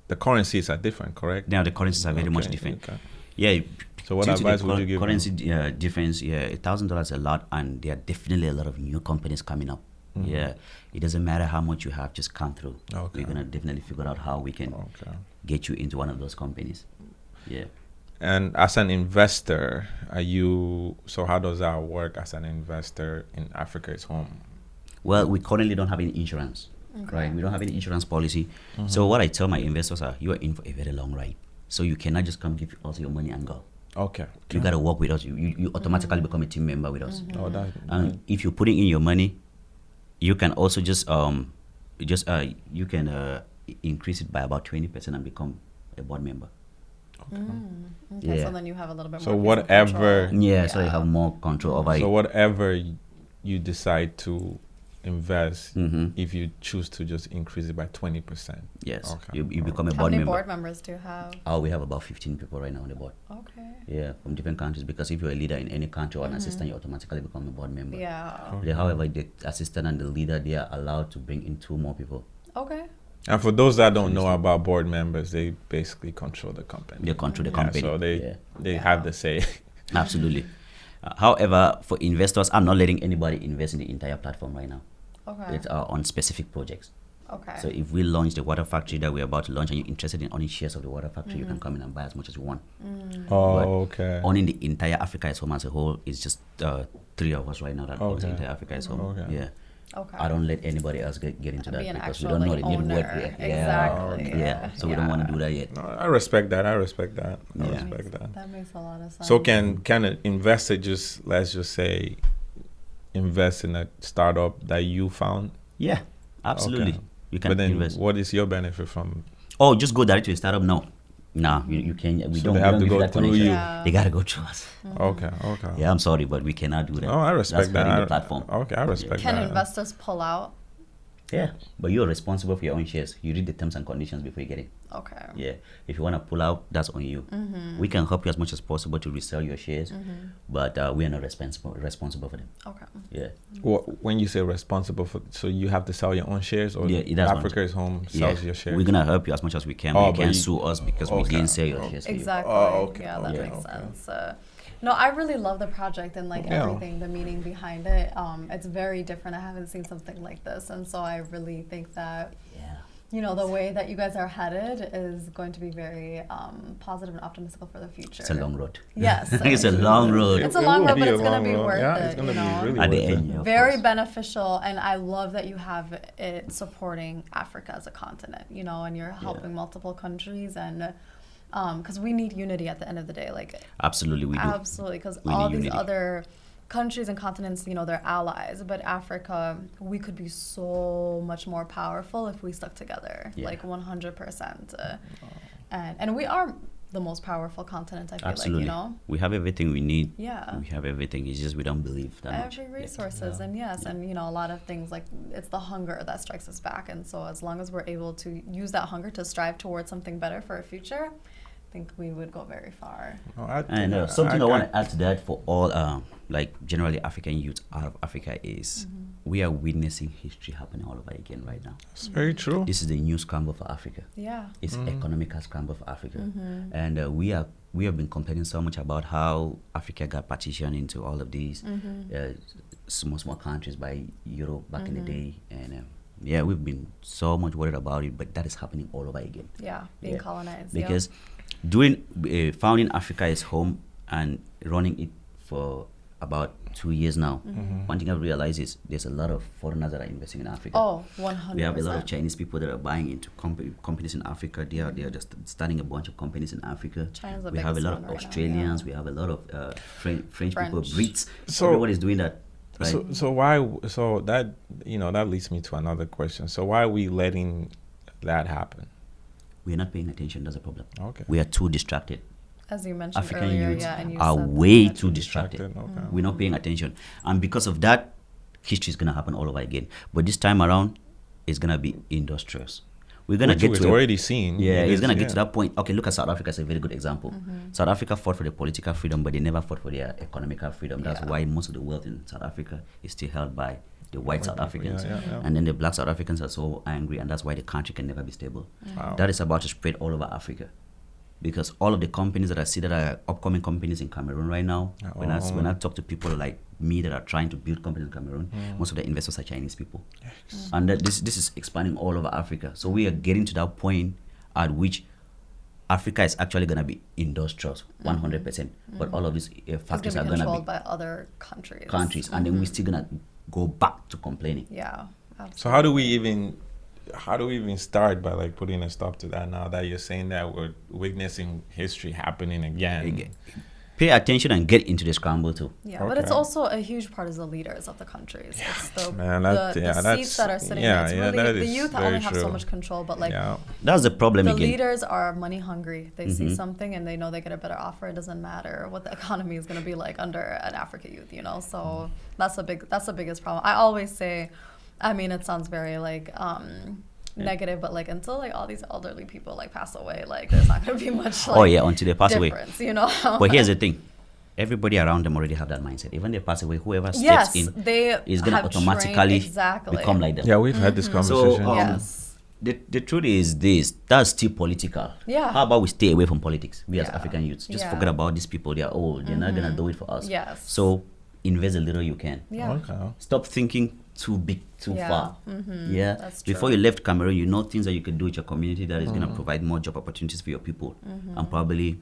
the currencies are different, correct? Now the currencies are very much different. Okay. Yeah. So what advice would you give them? Currency difference, $1,000 is a lot, and there are definitely a lot of new companies coming up. Yeah, it doesn't matter how much you have, just come through. We're gonna definitely figure out how we can get you into one of those companies. Yeah. And as an investor, so how does that work as an investor in Africa's Home? Well, we currently don't have any insurance. Right, we don't have any insurance policy. So what I tell my investors are, you are in for a very long ride. So you cannot just come give us your money and go. Okay. You got to work with us. You automatically become a team member with us. And if you're putting in your money, you can also just you can increase it by about 20% and become a board member. Okay. So then you have a little bit more. So whatever. So you have more control over it. So whatever you decide to invest, if you choose to just increase it by 20%. Yes. You become a board member. How many board members do you have? We have about 15 people right now on the board. Okay. Yeah, from different countries, because if you're a leader in any country or an assistant, you automatically become a board member. Yeah. However, the assistant and the leader, they are allowed to bring in 2 more people. Okay. And for those that don't know about board members, they basically control the company. They control the company. So they have the say. Absolutely. However, for investors, I'm not letting anybody invest in the entire platform right now. Okay. It's on specific projects. Okay. So if we launch the water factory that we're about to launch, and you're interested in owning shares of the water factory, you can come in and buy as much as you want. Okay. Owning the entire Africa's Home as a whole is just 3 of us right now that owns the entire Africa's Home. Yeah. Okay. I don't let anybody else get into that, because we actual, don't know the network owner. yet. Exactly. Yeah. So we don't want to do that yet. No, I respect that. That makes a lot of sense. So can an investor just, let's just say, invest in a startup that you found? Yeah, absolutely. You can But then, invest. what is your benefit from? Oh, just go direct to a startup? No. Nah, you can't. We So don't. they we have don't to give go that through connection. you. Yeah. They gotta go through us. Okay. Yeah, I'm sorry, but we cannot do that. Oh, I respect That's hurting that. the platform. Okay, I respect Can that. investors pull out? Yeah, but you're responsible for your own shares. You read the terms and conditions before you get it. Okay. Yeah, if you want to pull out, that's on you. We can help you as much as possible to resell your shares, but we are not responsible for them. Okay. Yeah. When you say responsible for, so you have to sell your own shares, or Yeah, that's what I'm Africa is Home sells your shares? We're gonna help you as much as we can. Oh, But you but can't you- sue us because we Okay. didn't sell your shares. For you. Exactly. Oh, okay, Yeah, that okay, makes okay. sense. No, I really love the project and like Yeah. everything, the meaning behind it. It's very different. I haven't seen something like this, and so I really think that Yeah. the way that you guys are headed is going to be very positive and optimistic for the future. It's a long road. Yes, It's a long road. It's a It long will road, be but a it's gonna long be road. worth Yeah, it. it's gonna you be know? really At the worth end, it. yeah, of Very course. beneficial, and I love that you have it supporting Africa as a continent, and you're helping multiple countries, and because we need unity at the end of the day, like Absolutely, we do. absolutely, because We all need these unity. other countries and continents, they're allies, but Africa, we could be so much more powerful if we stuck together, Yeah. like 100%, and we are the most powerful continent, I feel Absolutely. like, We have everything we need. Yeah. We have everything. It's just we don't believe that much. Every resources, and and a lot of things, like it's the hunger that strikes us back, and so as long as we're able to use that hunger to strive towards something better for our future, I think we would go very far. And something I want to add to that for all, like generally African youth out of Africa is we are witnessing history happening all over again right now. It's very true. This is the new scramble for Africa. Yeah. It's economical scramble for Africa, and we have been complaining so much about how Africa got partitioned into all of these small countries by Europe back in the day, and we've been so much worried about it, but that is happening all over again. Yeah, being colonized. Because doing founding Africa is home and running it for about 2 years now. One thing I've realized is there's a lot of foreigners that are investing in Africa. Oh, 100%. We have a lot of Chinese people that are buying into companies in Africa. They are just starting a bunch of companies in Africa. China's the We have a biggest lot of one right now, Australians. yeah. We have a lot of French people, French. Brits. So- Everybody's doing that. Right? So why? So that that leads me to another question. So why are we letting that happen? We're not paying attention. That's a problem. Okay. We are too distracted. As you mentioned African earlier, youths and you are said way that. too distracted. Okay. We're not paying attention, and because of that, history is gonna happen all over again. But this time around, it's gonna be industrious. We're gonna Which get we've to already seen. Yeah, It it's is, gonna yeah. get to that point. Okay, look at South Africa as a very good example. South Africa fought for the political freedom, but they never fought for their economical freedom. That's Yeah. why most of the wealth in South Africa is still held by the white South people, Africans. yeah. And then the black South Africans are so angry, and that's why the country can never be stable. Wow. That is about to spread all over Africa. Because all of the companies that I see that are upcoming companies in Cameroon right now, when I talk to people like me that are trying to build companies in Cameroon, most of the investors are Chinese people. And that this is expanding all over Africa. So we are getting to that point at which Africa is actually going to be industrial, 100%. But all of these factors It's are gonna going be to controlled be by other countries. and then we're still going to go back to complaining. Yeah. Absolutely. So how do we even start by like putting a stop to that now that you're saying that we're witnessing history happening again? Pay attention and get into the scramble too. Yeah, but it's Okay. also a huge part is the leaders of the countries. It's the, Man, the seats that are sitting there. It's really, that the is youth very only have so true. much control, but like Yeah. That's the problem the again. leaders are money hungry. They see something and they know they get a better offer. It doesn't matter what the economy is going to be like under an African youth, So that's the biggest problem. I always say, I mean, it sounds very like negative, but like until like all these elderly people like pass away, like there's not going to be much like Until they pass away. difference, But here's the thing. Everybody around them already have that mindset. Even they pass away, whoever steps Yes, in they is going to have trained- automatically exactly. become like them. Yeah, we've had this conversation. So, Yes. The truth is this, that's still political. Yeah. How about we stay away from politics, we as Yeah. African youths? Just Yeah. forget about these people, they're old, they're not going to do it for us. Yes. So invest a little you can. Yeah. Okay. Stop thinking too big, too Yeah. far. Yeah. That's Before true. you left Cameroon, you know things that you can do with your community that is going to provide more job opportunities for your people and probably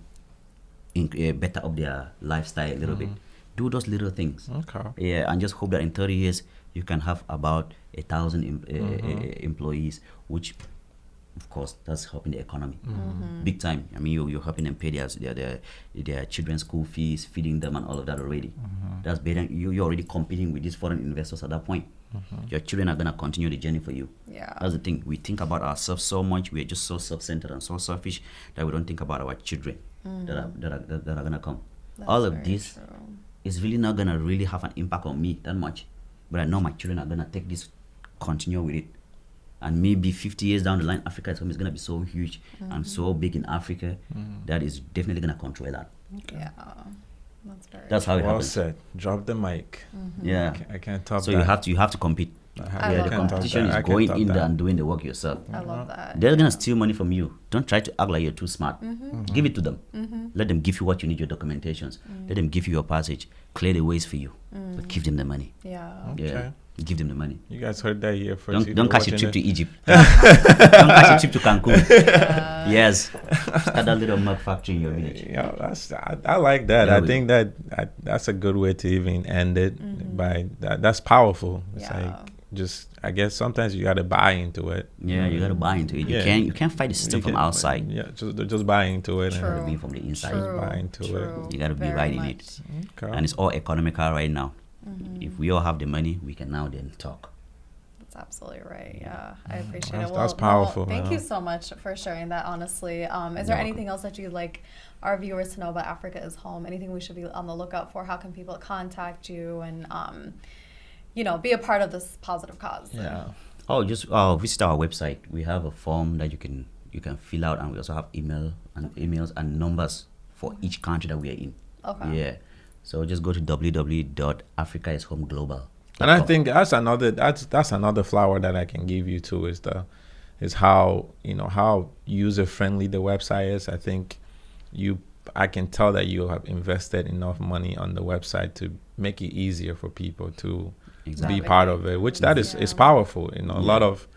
better up their lifestyle a little bit. Do those little things. Okay. Yeah, and just hope that in 30 years you can have about 1,000 employees, which of course, that's helping the economy big time. I mean, you're helping them pay their children's school fees, feeding them, and all of that already. That's better. You're already competing with these foreign investors at that point. Your children are gonna continue the journey for you. Yeah. That's the thing. We think about ourselves so much. We're just so self-centered and so selfish that we don't think about our children that are gonna come. That's All of very this true. is really not gonna really have an impact on me that much, but I know my children are gonna take this, continue with it, and maybe 50 years down the line, Africa is gonna be so huge and so big in Africa that is definitely gonna control that. Yeah. That's very That's how it Well happens. said. Drop the mic. Yeah. I can't top So that. you have to compete. I Yeah, love the that. competition is going in there and doing the work yourself. I love that. They're gonna steal money from you. Don't try to act like you're too smart. Give it to them. Let them give you what you need, your documentations. Let them give you your passage. Clear the ways for you. But give them the money. Yeah. Yeah. Give them the money. You guys heard that here first. Don't catch a trip to Egypt. Don't catch a trip to Cancun. Yes. Start that little mug factory in your village. Yeah, I like that. Yeah, I think that's a good way to even end it. By that's powerful. It's Yeah. like just I guess sometimes you got to buy into it. Yeah, you gotta buy into it. Yeah. You can't fight the system from outside. Yeah, just buy into it. True. You gotta be from the inside. True. Buy into it. True. You gotta be Very right in much. it. Okay. And it's all economical right now. If we all have the money, we can now then talk. That's absolutely right. Yeah, I appreciate That's- it. that's powerful, Thank man. you so much for sharing that. Honestly, is there anything else that you'd like our viewers to know about Africa is Home? Anything we should be on the lookout for? How can people contact you and be a part of this positive cause? Yeah. Oh, just visit our website. We have a form that you can fill out, and we also have emails and numbers for each country that we are in. Okay. Yeah. So just go to www.africaishomeglobal. And I think that's another flower that I can give you too is how how user friendly the website is. I think I can tell that you have invested enough money on the website to make it easier for people to Exactly. be part of it, which that is Yeah. powerful. A lot of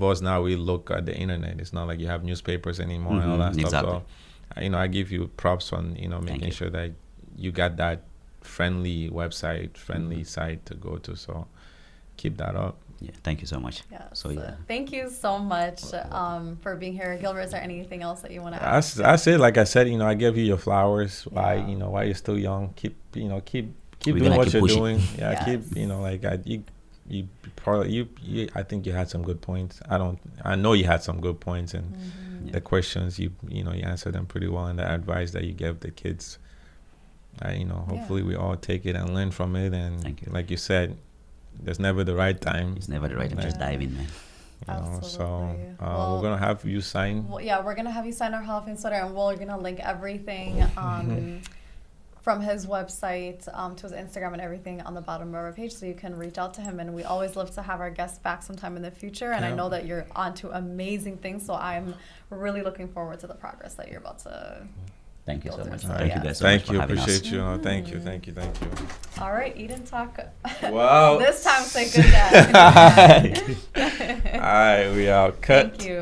us now, we look at the internet. It's not like you have newspapers anymore and all that stuff. Exactly. So I give you props on making you. sure that you got that friendly website, friendly site to go to. So keep that up. Yeah. Thank you so much. Yes. So yeah. Thank you so much for being here, Gilbert. Is there anything else that you want to add? That's it. Like I said, I give you your flowers. Why Yeah. while you're still young, keep We're doing gonna what keep you're pushing. doing. Yeah, Yes. keep you probably I think you had some good points. I know you had some good points, and the questions you answered them pretty well, and the advice that you gave the kids. Hopefully we all take it and learn from it. And Thank you. like you said, there's never the right time. It's never the right time. Just dive in, man. So Absolutely. we're gonna have you sign. Well, yeah, we're gonna have you sign our Hall of Fame sweater, and we're gonna link everything from his website to his Instagram and everything on the bottom of our page, so you can reach out to him. And we always love to have our guests back sometime in the future. And I Yeah. know that you're onto amazing things, so I'm really looking forward to the progress that you're about to. Thank you Go so through much. some- Thank yeah. you guys so Thank much for you. having us. Appreciate you. Thank you. All right, Eden Talk. Wow. This time, say good night. All right, we out. Cut. Thank you.